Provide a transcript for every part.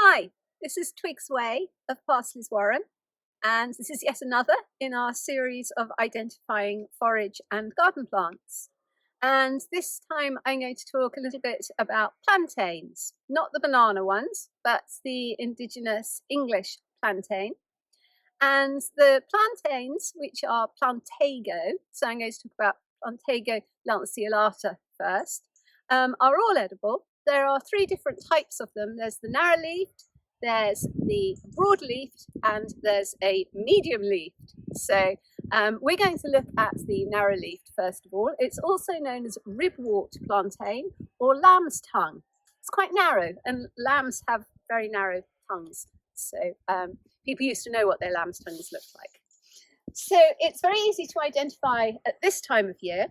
Hi, this is Twigs Way of Parsley's Warren, and this is yet another in our series of identifying forage and garden plants. And this time I'm going to talk a little bit about plantains, not the banana ones, but the indigenous English plantain. And the plantains, which are Plantago, so I'm going to talk about Plantago lanceolata first, are all edible. There are three different types of them. There's the narrow-leaved, there's the broad-leaved, and there's a medium-leaved. So we're going to look at the narrow-leaved first of all. It's also known as ribwort plantain or lamb's tongue. It's quite narrow, and lambs have very narrow tongues. So people used to know what their lamb's tongues looked like. So it's very easy to identify at this time of year.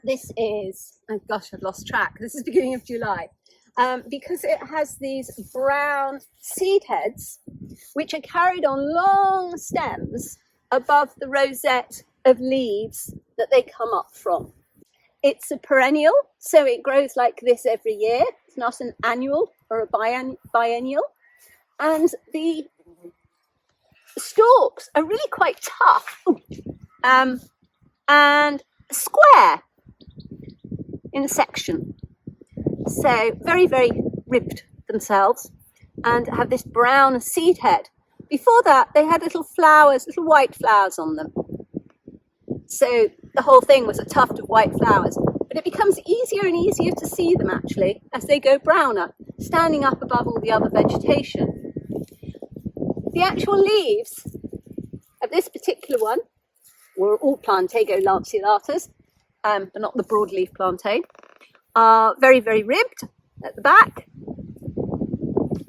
This is, oh gosh, I've lost track. This is beginning of July. Because it has these brown seed heads, which are carried on long stems above the rosette of leaves that they come up from. It's a perennial, so it grows like this every year. It's not an annual or a biennial. And the stalks are really quite tough and square in section. So very, very ribbed themselves and have this brown seed head. Before that, they had little flowers, little white flowers on them. So the whole thing was a tuft of white flowers. But it becomes easier and easier to see them actually as they go browner, standing up above all the other vegetation. The actual leaves of this particular one were all Plantago lanceolatas, but not the broadleaf plantain, are very, very ribbed at the back,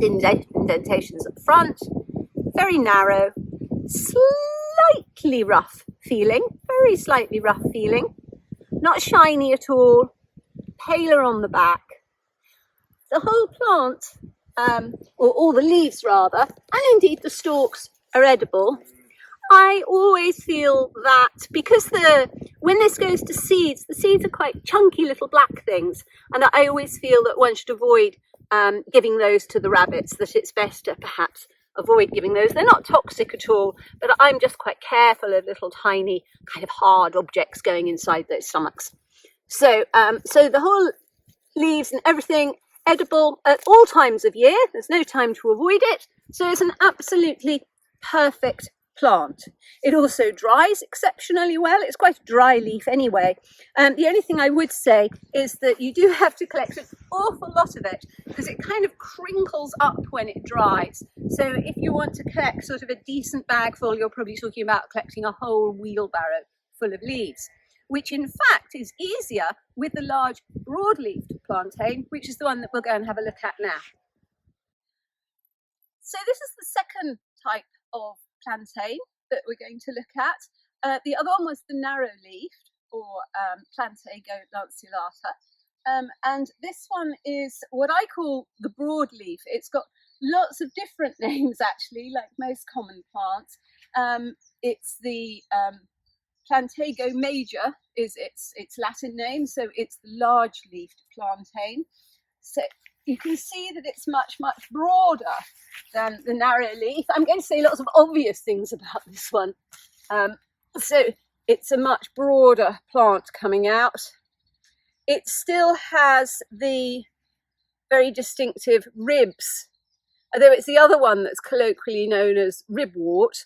indentations at the front, very narrow, slightly rough feeling, very slightly rough feeling, not shiny at all, paler on the back. The whole plant, or all the leaves rather, and indeed the stalks are edible. I always feel that because when this goes to seeds, the seeds are quite chunky little black things, and I always feel that one should avoid giving those to the rabbits, that it's best to perhaps avoid giving those. They're not toxic at all, but I'm just quite careful of little tiny kind of hard objects going inside those stomachs. So the whole leaves and everything edible at all times of year. There's no time to avoid it. So it's an absolutely perfect plant. It also dries exceptionally well. It's quite a dry leaf anyway. The only thing I would say is that you do have to collect an awful lot of it because it kind of crinkles up when it dries. So if you want to collect sort of a decent bag full, you're probably talking about collecting a whole wheelbarrow full of leaves, which in fact is easier with the large broad-leaved plantain, which is the one that we'll go and have a look at now. So this is the second type of plantain that we're going to look at. The other one was the narrow-leaved, or Plantago lanceolata. And this one is what I call the broadleaf. It's got lots of different names actually, like most common plants. It's the Plantago major is its Latin name, so it's the large-leafed plantain. So you can see that it's much, much broader than the narrow leaf. I'm going to say lots of obvious things about this one. So it's a much broader plant coming out. It still has the very distinctive ribs, although it's the other one that's colloquially known as ribwort.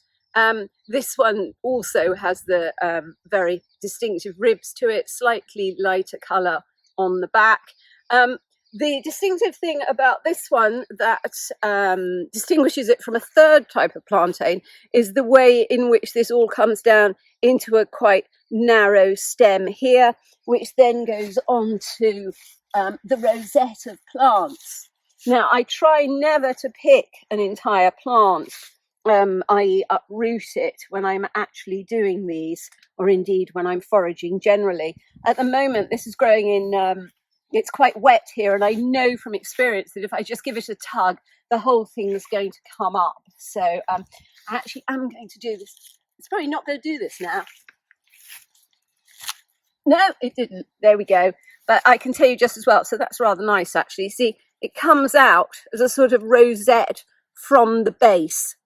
This one also has the very distinctive ribs to it, slightly lighter colour on the back. The distinctive thing about this one that distinguishes it from a third type of plantain is the way in which this all comes down into a quite narrow stem here, which then goes on to the rosette of plants. Now, I try never to pick an entire plant, i.e. uproot it when I'm actually doing these, or indeed when I'm foraging generally. At the moment, this is growing in... it's quite wet here, and I know from experience that if I just give it a tug, the whole thing is going to come up. So I actually am going to do this. It's probably not going to do this now. No, it didn't. There we go. But I can tell you just as well. So that's rather nice, actually. See, it comes out as a sort of rosette from the base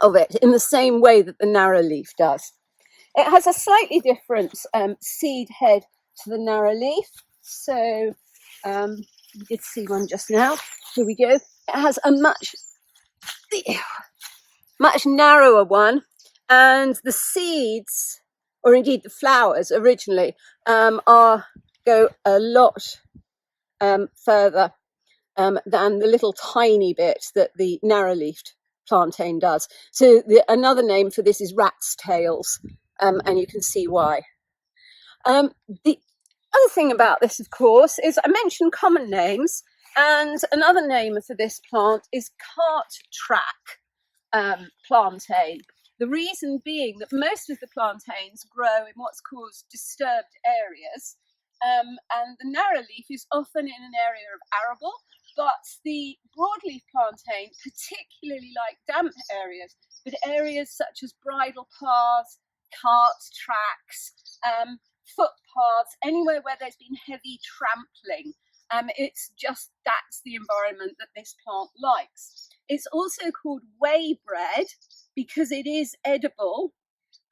of it in the same way that the narrow leaf does. It has a slightly different seed head to the narrow leaf. So we did see one just now. Here we go. It has a much narrower one, and the seeds, or indeed the flowers originally, go a lot further than the little tiny bit that the narrow-leafed plantain does. So another name for this is rat's tails, and you can see why. The other thing about this, of course, is I mentioned common names, and another name for this plant is cart track plantain. The reason being that most of the plantains grow in what's called disturbed areas, and the narrow leaf is often in an area of arable, but the broadleaf plantain particularly like damp areas, but areas such as bridle paths, cart tracks, footpaths, anywhere where there's been heavy trampling. It's just, that's the environment that this plant likes. It's also called way bread because it is edible.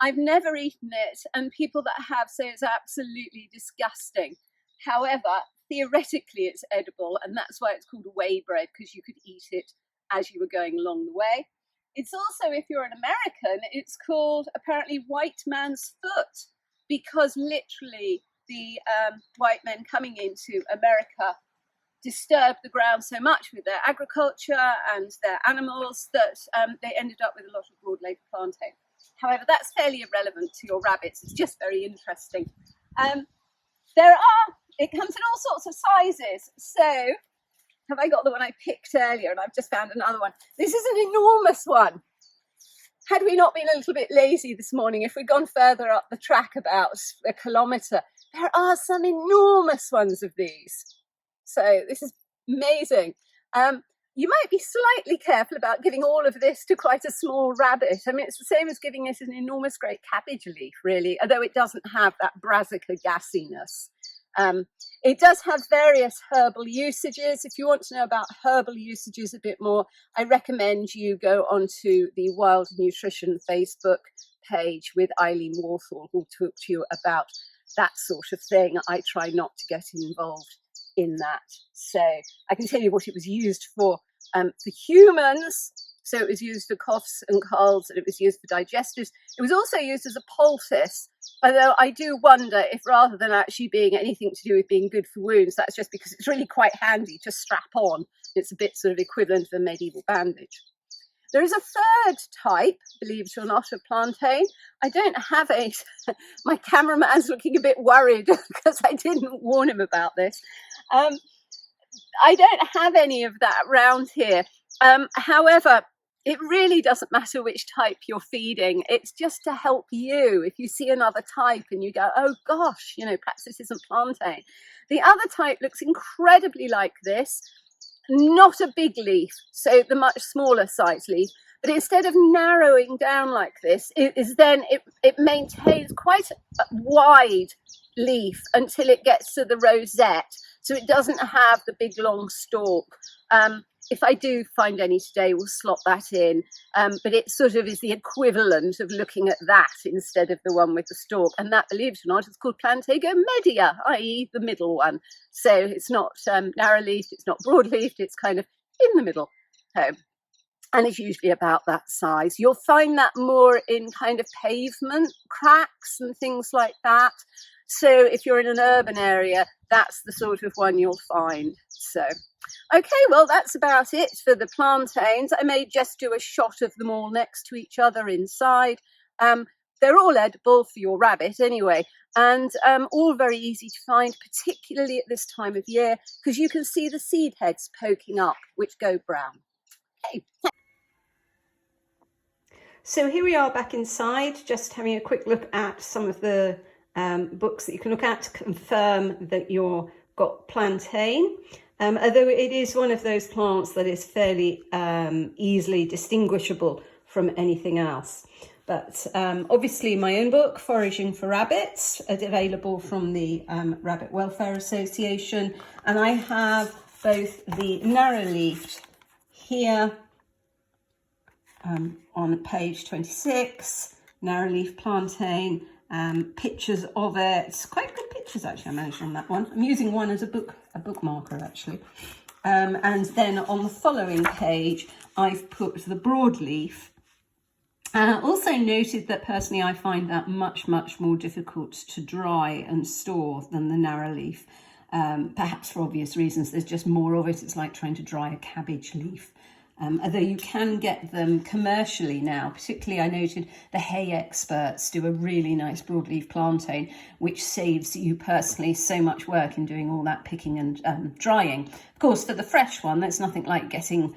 I've never eaten it, and people that have say it's absolutely disgusting. However, theoretically it's edible, and that's why it's called way bread, because you could eat it as you were going along the way. It's also, if you're an American, it's called apparently white man's foot, because literally the white men coming into America disturbed the ground so much with their agriculture and their animals that they ended up with a lot of broadleaf plantain. However, that's fairly irrelevant to your rabbits. It's just very interesting. It comes in all sorts of sizes. So have I got the one I picked earlier? And I've just found another one. This is an enormous one. Had we not been a little bit lazy this morning, if we'd gone further up the track about a kilometre, there are some enormous ones of these. So this is amazing. You might be slightly careful about giving all of this to quite a small rabbit. I mean, it's the same as giving it an enormous great cabbage leaf, really, although it doesn't have that brassica gassiness. It does have various herbal usages. If you want to know about herbal usages a bit more, I recommend you go onto the Wild Nutrition Facebook page with Eileen Warthall, who'll talk to you about that sort of thing. I try not to get involved in that. So I can tell you what it was used for humans. So it was used for coughs and colds, and it was used for digestives. It was also used as a poultice, although I do wonder if rather than actually being anything to do with being good for wounds, that's just because it's really quite handy to strap on. It's a bit sort of equivalent of a medieval bandage. There is a third type, believe it or not, of plantain. I don't have a... My cameraman's looking a bit worried because I didn't warn him about this. I don't have any of that round here. However, it really doesn't matter which type you're feeding. It's just to help you. If you see another type and you go, oh gosh, you know, perhaps this isn't plantain. The other type looks incredibly like this. Not a big leaf, so the much smaller size leaf, but instead of narrowing down like this, it maintains quite a wide leaf until it gets to the rosette, so it doesn't have the big long stalk. If I do find any today, we'll slot that in, but it sort of is the equivalent of looking at that instead of the one with the stalk, and that, believe it or not, is called Plantago media, i.e. the middle one. So it's not narrow-leafed, it's not broad-leafed, it's kind of in the middle. And it's usually about that size. You'll find that more in kind of pavement cracks and things like that. So if you're in an urban area, that's the sort of one you'll find. So, okay, well, that's about it for the plantains. I may just do a shot of them all next to each other inside. They're all edible for your rabbit anyway, and all very easy to find, particularly at this time of year, because you can see the seed heads poking up, which go brown. Okay. So here we are back inside, just having a quick look at some of the books that you can look at to confirm that you've got plantain. Although it is one of those plants that is fairly easily distinguishable from anything else. But obviously my own book, Foraging for Rabbits, is available from the Rabbit Welfare Association. And I have both the narrow-leafed here on page 26, narrow-leaf plantain, pictures of it. It's quite good pictures actually I managed on that one. I'm using one as a bookmarker actually. And then on the following page, I've put the broadleaf. Also noted that personally I find that much more difficult to dry and store than the narrow leaf. Perhaps for obvious reasons, there's just more of it. It's like trying to dry a cabbage leaf. Although you can get them commercially now, particularly I noted the hay experts do a really nice broadleaf plantain, which saves you personally so much work in doing all that picking and drying. Of course, for the fresh one, there's nothing like getting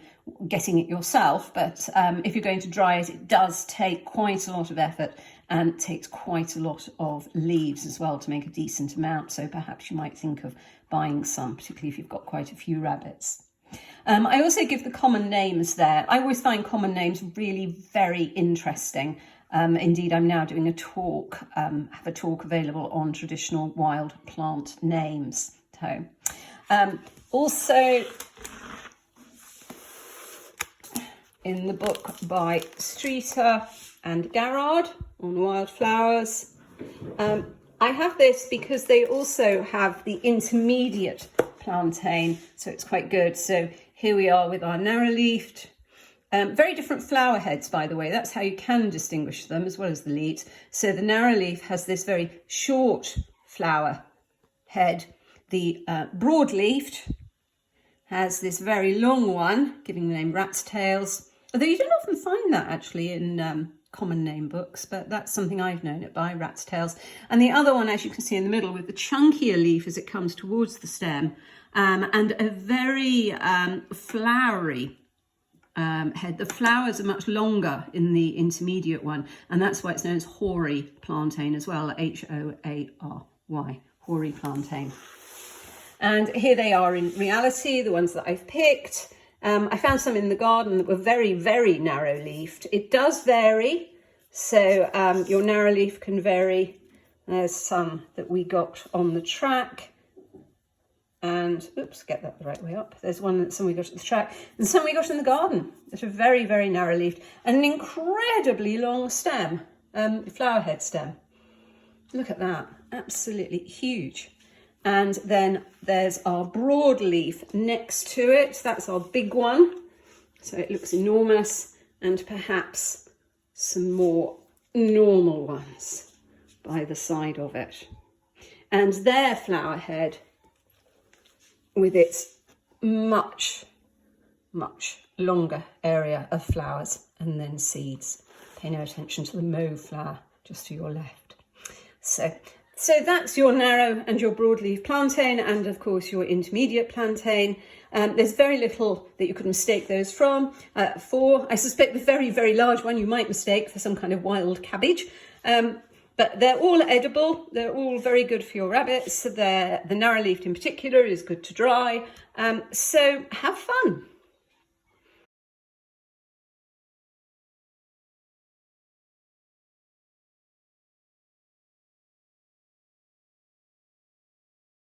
it yourself, but if you're going to dry it, it does take quite a lot of effort and takes quite a lot of leaves as well to make a decent amount. So perhaps you might think of buying some, particularly if you've got quite a few rabbits. I also give the common names there. I always find common names really very interesting. Indeed, I'm now doing a talk, have a talk available on traditional wild plant names. So, also in the book by Streeter and Garrard on wildflowers, I have this because they also have the intermediate plantain, so it's quite good. So here we are with our narrow-leafed, very different flower heads, by the way. That's how you can distinguish them as well as the leaves. So the narrow-leaf has this very short flower head. The broad-leafed has this very long one, giving the name rat's tails. Although you don't often find that actually in common name books, but that's something I've known it by, rat's tails. And the other one, as you can see in the middle, with the chunkier leaf as it comes towards the stem, and a very flowery head. The flowers are much longer in the intermediate one, and that's why it's known as hoary plantain as well, H-O-A-R-Y, hoary plantain. And here they are in reality, the ones that I've picked. I found some in the garden that were very narrow-leafed. It does vary, so your narrow leaf can vary. There's some that we got on the track, and oops, get that the right way up. There's some we got at the track, and some we got in the garden that are very narrow-leafed, and an incredibly long stem, flower head stem. Look at that, absolutely huge. And then there's our broadleaf next to it. That's our big one. So it looks enormous, and perhaps some more normal ones by the side of it. And their flower head with its much longer area of flowers and then seeds. Pay no attention to the mauve flower just to your left. So that's your narrow and your broadleaf plantain, and of course your intermediate plantain. There's very little that you could mistake those for. I suspect the very large one you might mistake for some kind of wild cabbage. But they're all edible. They're all very good for your rabbits. The narrow-leafed in particular is good to dry. So have fun.